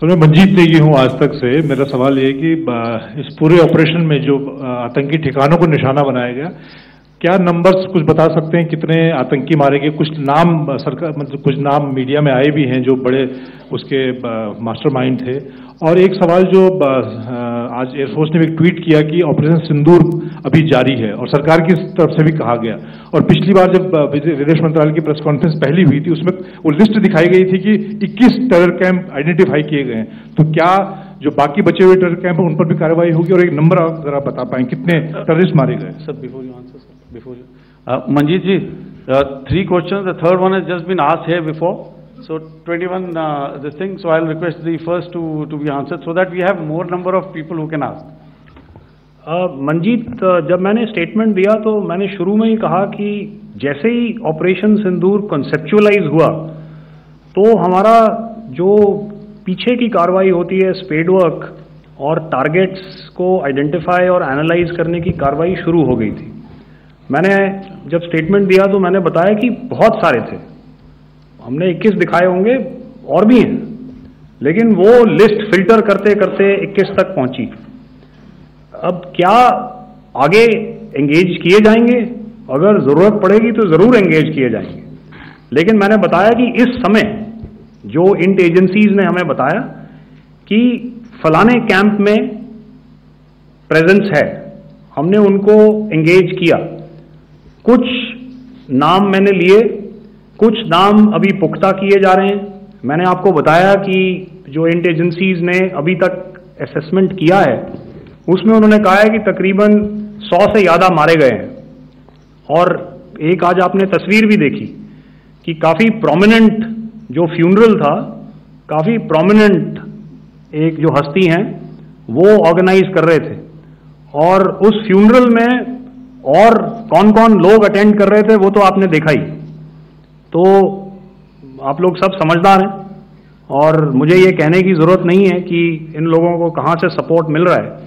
Sir मैं मंजीत नेगी हूँ आज तक से। मेरा सवाल ये है कि इस पूरे ऑपरेशन में जो आतंकी ठिकानों को निशाना बनाया गया, क्या नंबर्स कुछ बता सकते हैं कितने आतंकी मारे गए? कुछ नाम सरकार मतलब कुछ नाम मीडिया में आए भी हैं जो बड़े उसके मास्टरमाइंड थे। और एक सवाल जो आज एयरफोर्स ने एक ट्वीट किया कि ऑपरेशन सिंदूर अभी जारी है और सरकार की तरफ से भी कहा गया। और पिछली बार जब विदेश मंत्रालय की प्रेस कॉन्फ्रेंस पहली हुई थी उसमें वो लिस्ट दिखाई गई थी कि 21 टेरर कैंप आइडेंटिफाई किए गए हैं। तो क्या जो बाकी बचे हुए टेरर कैंप उन पर भी कार्रवाई होगी? और एक नंबर अगर आप बता पाएं कितने टेररिस्ट मारे गए? Sir before you answer, sir before you Manjeet ji, 3 questions. The third one has just been asked here before. So 21 this thing. So I'll request the first to be answered so that we have more number of people who can ask. Manjeet, जब मैंने statement दिया तो मैंने शुरू में ही कहा कि जैसे ही ऑपरेशन सिंदूर कॉन्सेप्चुअलाइज हुआ तो हमारा जो पीछे की कार्रवाई होती है स्पेड वर्क और टारगेट्स को आइडेंटिफाई और एनालाइज करने की कार्रवाई शुरू हो गई थी। मैंने जब स्टेटमेंट दिया तो मैंने बताया कि बहुत सारे थे, हमने 21 दिखाए होंगे और भी हैं, लेकिन वो लिस्ट फिल्टर करते करते 21 तक पहुंची। अब क्या आगे एंगेज किए जाएंगे? अगर जरूरत पड़ेगी तो जरूर एंगेज किए जाएंगे, लेकिन मैंने बताया कि इस समय जो इंट एजेंसीज ने हमें बताया कि फलाने कैंप में प्रेजेंस है, हमने उनको एंगेज किया। कुछ नाम मैंने लिए, कुछ नाम अभी पुख्ता किए जा रहे हैं। मैंने आपको बताया कि जो इंट एजेंसीज ने अभी तक असेसमेंट किया है उसमें उन्होंने कहा है कि तकरीबन 100 से ज़्यादा मारे गए हैं। और एक आज आपने तस्वीर भी देखी कि काफ़ी प्रोमिनेंट जो फ्यूनरल था, काफ़ी प्रोमिनेंट एक जो हस्ती हैं वो ऑर्गेनाइज कर रहे थे, और उस फ्यूनरल में और कौन कौन लोग अटेंड कर रहे थे वो तो आपने देखा ही। तो आप लोग सब समझदार हैं और मुझे ये कहने की ज़रूरत नहीं है कि इन लोगों को कहाँ से सपोर्ट मिल रहा है।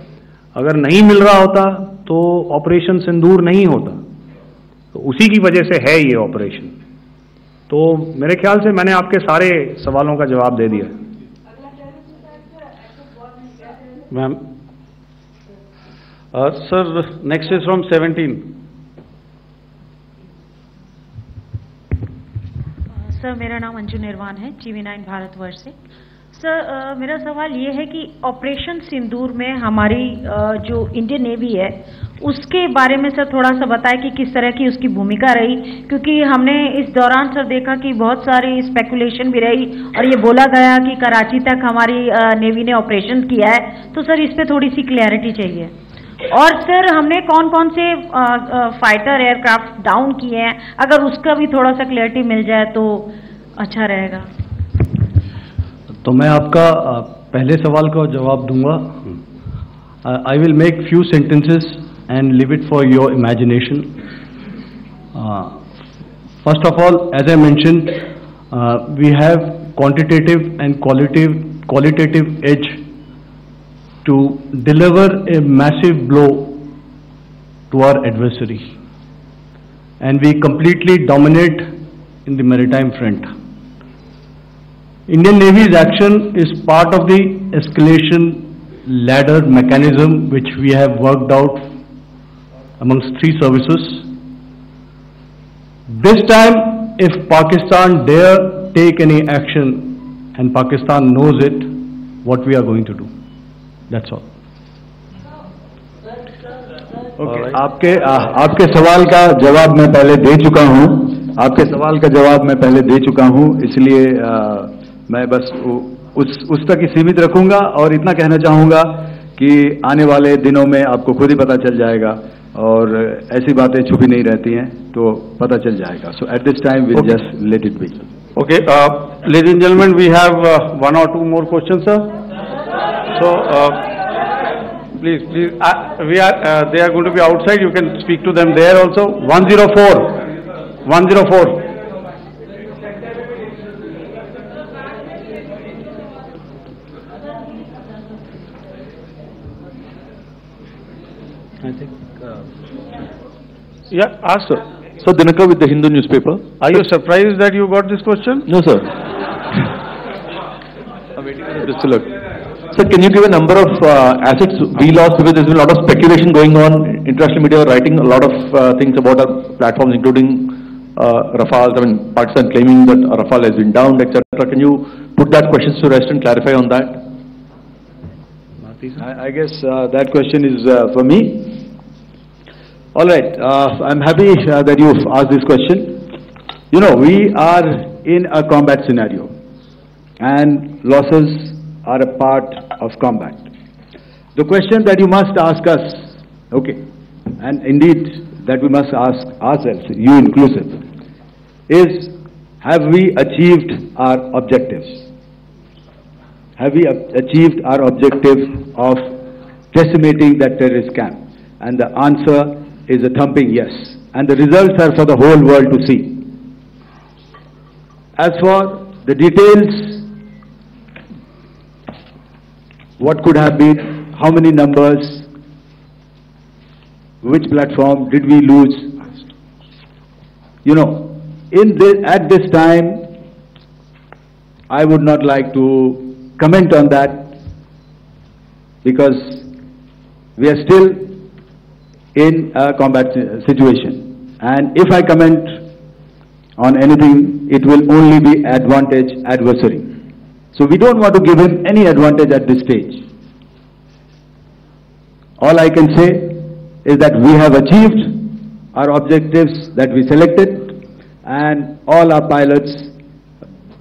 अगर नहीं मिल रहा होता तो ऑपरेशन सिंदूर नहीं होता, तो उसी की वजह से है ये ऑपरेशन। तो मेरे ख्याल से मैंने आपके सारे सवालों का जवाब दे दिया। Ma'am sir next is from 17। Sir मेरा नाम अंजू निर्वाण है, TV9 भारतवर्ष से। सर मेरा सवाल ये है कि ऑपरेशन सिंदूर में हमारी जो इंडियन नेवी है उसके बारे में सर थोड़ा सा बताएं कि किस तरह की उसकी भूमिका रही, क्योंकि हमने इस दौरान सर देखा कि बहुत सारी स्पेकुलेशन भी रही और ये बोला गया कि कराची तक हमारी नेवी ने ऑपरेशन किया है। तो सर इस पे थोड़ी सी क्लैरिटी चाहिए। और सर हमने कौन कौन से फाइटर एयरक्राफ्ट डाउन किए हैं, अगर उसका भी थोड़ा सा क्लैरिटी मिल जाए तो अच्छा रहेगा। तो मैं आपका पहले सवाल का जवाब दूंगा। I will make few sentences and leave it for your imagination. First of all, as I mentioned, we have quantitative and qualitative edge to deliver a massive blow to our adversary, and we completely dominate in the maritime front. Indian Navy's action is part of the escalation ladder mechanism which we have worked out amongst 3 services. This time, if Pakistan dare take any action, and Pakistan knows it, what we are going to do. That's all. Okay. आपके सवाल का जवाब मैं पहले दे चुका हूं। आपके सवाल का जवाब मैं पहले दे चुका हूं, इसलिए मैं बस उस तक ही सीमित रखूंगा और इतना कहना चाहूंगा कि आने वाले दिनों में आपको खुद ही पता चल जाएगा और ऐसी बातें छुपी नहीं रहती हैं, तो पता चल जाएगा। So at this time we just let it be. Okay, ladies and gentlemen, we have 1 or 2 more questions, sir. So please, they are going to be outside. You can speak to them there also. 104. I think. Yeah, ask sir. So Dinakar with the Hindu newspaper. Are you surprised that you got this question? No, sir. Just to look. Sir, can you give a number of assets we lost because there's been a lot of speculation going on. International media are writing a lot of things about our platforms, including Rafale. I mean, Pakistan claiming that Rafale has been downed, etc. Can you put that question to rest and clarify on that? I guess that question is for me. All right, I'm happy that you've asked this question. You know, we are in a combat scenario, and losses are a part of combat. The question that you must ask us, okay, and indeed that we must ask ourselves, you inclusive, is have we achieved our objectives? Have we achieved our objective of decimating that terrorist camp? And the answer is a thumping yes. And the results are for the whole world to see. As for the details, what could have been, how many numbers, which platform did we lose? You know, at this time, I would not like to comment on that because we are still in a combat situation. And if I comment on anything, it will only be advantage adversary. So we don't want to give him any advantage at this stage. All I can say is that we have achieved our objectives that we selected, and all our pilots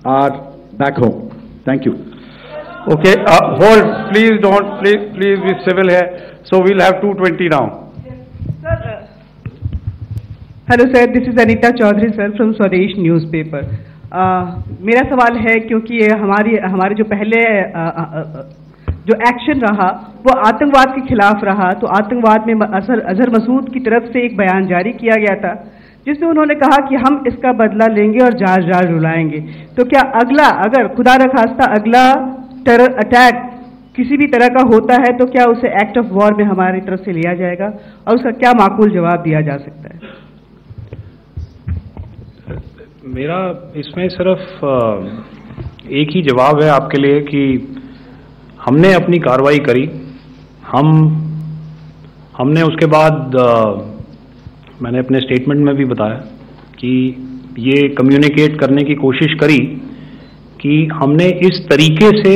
are back home. Thank you. Okay, hold, please don't, please be civil here. So we'll have 220 now. Sir, hello sir, this is Anita Chaudhary sir from Swadesh newspaper. मेरा सवाल है क्योंकि ये हमारे जो पहले जो action रहा वो आतंकवाद के खिलाफ रहा, तो आतंकवाद में अजहर मसूद की तरफ से एक बयान जारी किया गया था जिसमें उन्होंने कहा कि हम इसका बदला लेंगे और जाज रुलाएंगे। तो क्या अगला, अगर खुदा न खास्ता अगला टेरर अटैक किसी भी तरह का होता है तो क्या उसे एक्ट ऑफ वॉर में हमारी तरफ से लिया जाएगा और उसका क्या माकूल जवाब दिया जा सकता है? मेरा इसमें सिर्फ एक ही जवाब है आपके लिए कि हमने अपनी कार्रवाई करी। हमने उसके बाद मैंने अपने स्टेटमेंट में भी बताया कि ये कम्युनिकेट करने की कोशिश करी कि हमने इस तरीके से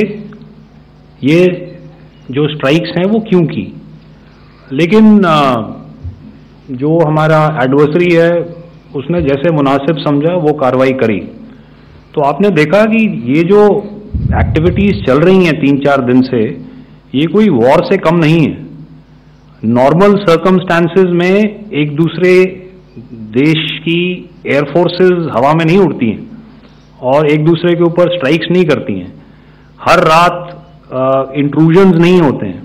ये जो स्ट्राइक्स हैं वो क्यों की, लेकिन जो हमारा एडवर्सरी है उसने जैसे मुनासिब समझा वो कार्रवाई करी। तो आपने देखा कि ये जो एक्टिविटीज़ चल रही हैं 3-4 दिन से, ये कोई वॉर से कम नहीं है। नॉर्मल सर्कमस्टांसेस में एक दूसरे देश की एयरफोर्सेस हवा में नहीं उड़ती हैं और एक दूसरे के ऊपर स्ट्राइक्स नहीं करती हैं। हर रात इंट्रूजन्स नहीं होते हैं।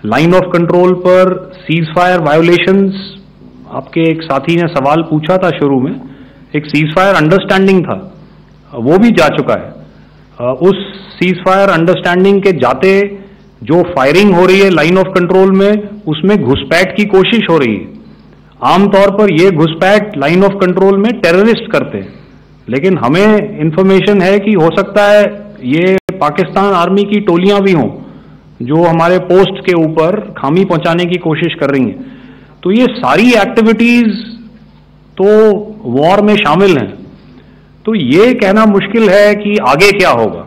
लाइन ऑफ कंट्रोल पर सीज फायर वायोलेशंस, आपके एक साथी ने सवाल पूछा था शुरू में, एक सीज फायर अंडरस्टैंडिंग था, वो भी जा चुका है। उस सीज फायर अंडरस्टैंडिंग के जाते जो फायरिंग हो रही है लाइन ऑफ कंट्रोल में, उसमें घुसपैठ की कोशिश हो रही है। आमतौर पर ये घुसपैठ लाइन ऑफ कंट्रोल में टेररिस्ट करते हैं, लेकिन हमें इंफॉर्मेशन है कि हो सकता है ये पाकिस्तान आर्मी की टोलियां भी हों जो हमारे पोस्ट के ऊपर खामी पहुंचाने की कोशिश कर रही हैं। तो ये सारी एक्टिविटीज तो वॉर में शामिल हैं। तो ये कहना मुश्किल है कि आगे क्या होगा,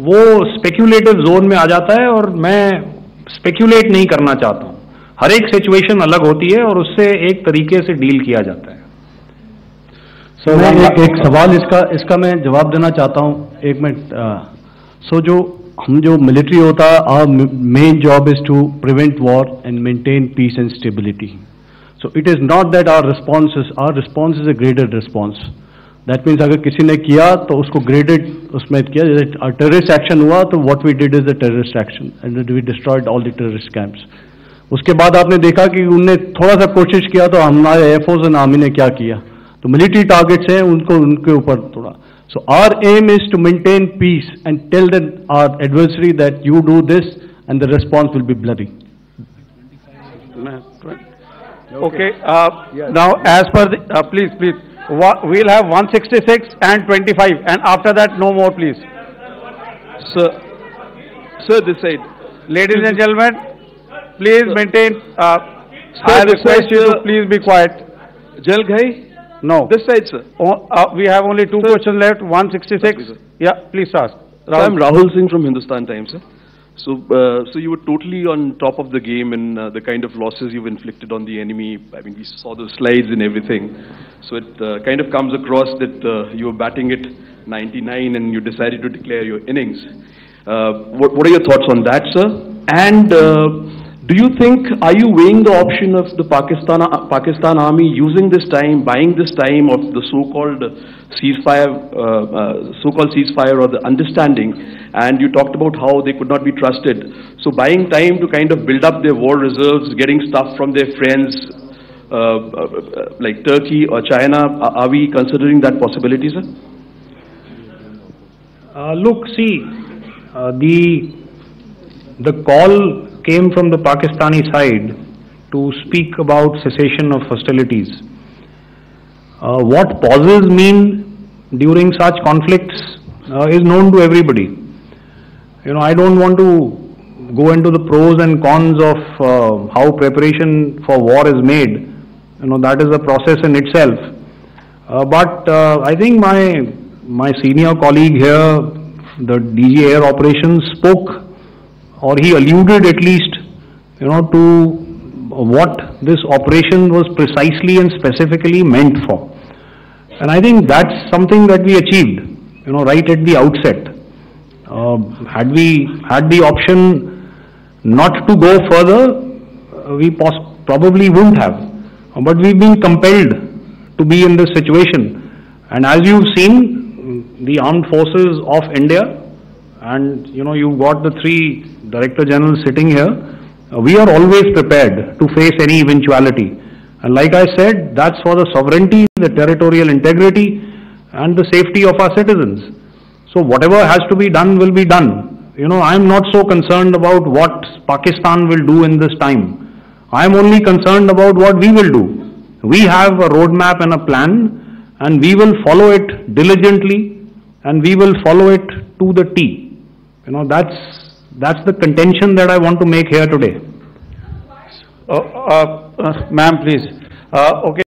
वो स्पेक्यूलेटिव जोन में आ जाता है और मैं स्पेक्यूलेट नहीं करना चाहता हूं। हर एक सिचुएशन अलग होती है और उससे एक तरीके से डील किया जाता है। सर मैं एक सवाल इसका मैं जवाब देना चाहता हूं, 1 मिनट। हम जो मिलिट्री होता है, our main job is to prevent war and maintain peace and stability. So it is not that our response is a graded response. That means अगर किसी ने किया तो उसको ग्रेडेड उसमें किया। जैसे टेररिस्ट एक्शन हुआ तो what we did is the terrorist action and we destroyed all the terrorist camps. उसके बाद आपने देखा कि उनने थोड़ा सा कोशिश किया तो हमारे एयरफोर्स एंड आर्मी ने क्या किया, तो मिलिट्री टारगेट्स हैं उनके ऊपर थोड़ा। So our aim is to maintain peace and tell our adversary that you do this and the response will be bloody. Okay, now as per the, please, we'll have 166 and 25 and after that no more please. Sir, this side. Ladies and gentlemen, please maintain, Sir, I this request side, you to sir. please be quiet. Jal Ghai? No. This side, sir. We have only two questions left, 166. Okay, sir. Yeah, please ask. So I'm Rahul Singh from Hindustan Times, sir. So you were totally on top of the game in the kind of losses you've inflicted on the enemy. I mean, we saw the slides and everything. So it kind of comes across that you were batting it 99 and you decided to declare your innings. What are your thoughts on that, sir? And do you think, are you weighing the option of the Pakistan army using this time, buying this time of the so-called ceasefire or the understanding? And you talked about how they could not be trusted. So buying time to kind of build up their war reserves, getting stuff from their friends like Turkey or China, are we considering that possibility, sir? Look, see, the call came from the Pakistani side to speak about cessation of hostilities. What pauses mean during such conflicts is known to everybody. You know, I don't want to go into the pros and cons of how preparation for war is made. You know, that is a process in itself. But I think my senior colleague here, the DG Air Operations, spoke, or he alluded at least, you know, to what this operation was precisely and specifically meant for. And I think that's something that we achieved, you know, right at the outset. Had we had the option not to go further, we probably wouldn't have. But we've been compelled to be in this situation. And as you've seen, the armed forces of India, and you know, you've got the three Director Generals sitting here, we are always prepared to face any eventuality. And like I said, that's for the sovereignty, the territorial integrity, and the safety of our citizens. So whatever has to be done will be done. You know, I'm not so concerned about what Pakistan will do in this time. I'm only concerned about what we will do. We have a roadmap and a plan, and we will follow it diligently, and we will follow it to the T. You know, that's the contention that I want to make here today. Ma'am, please. Okay.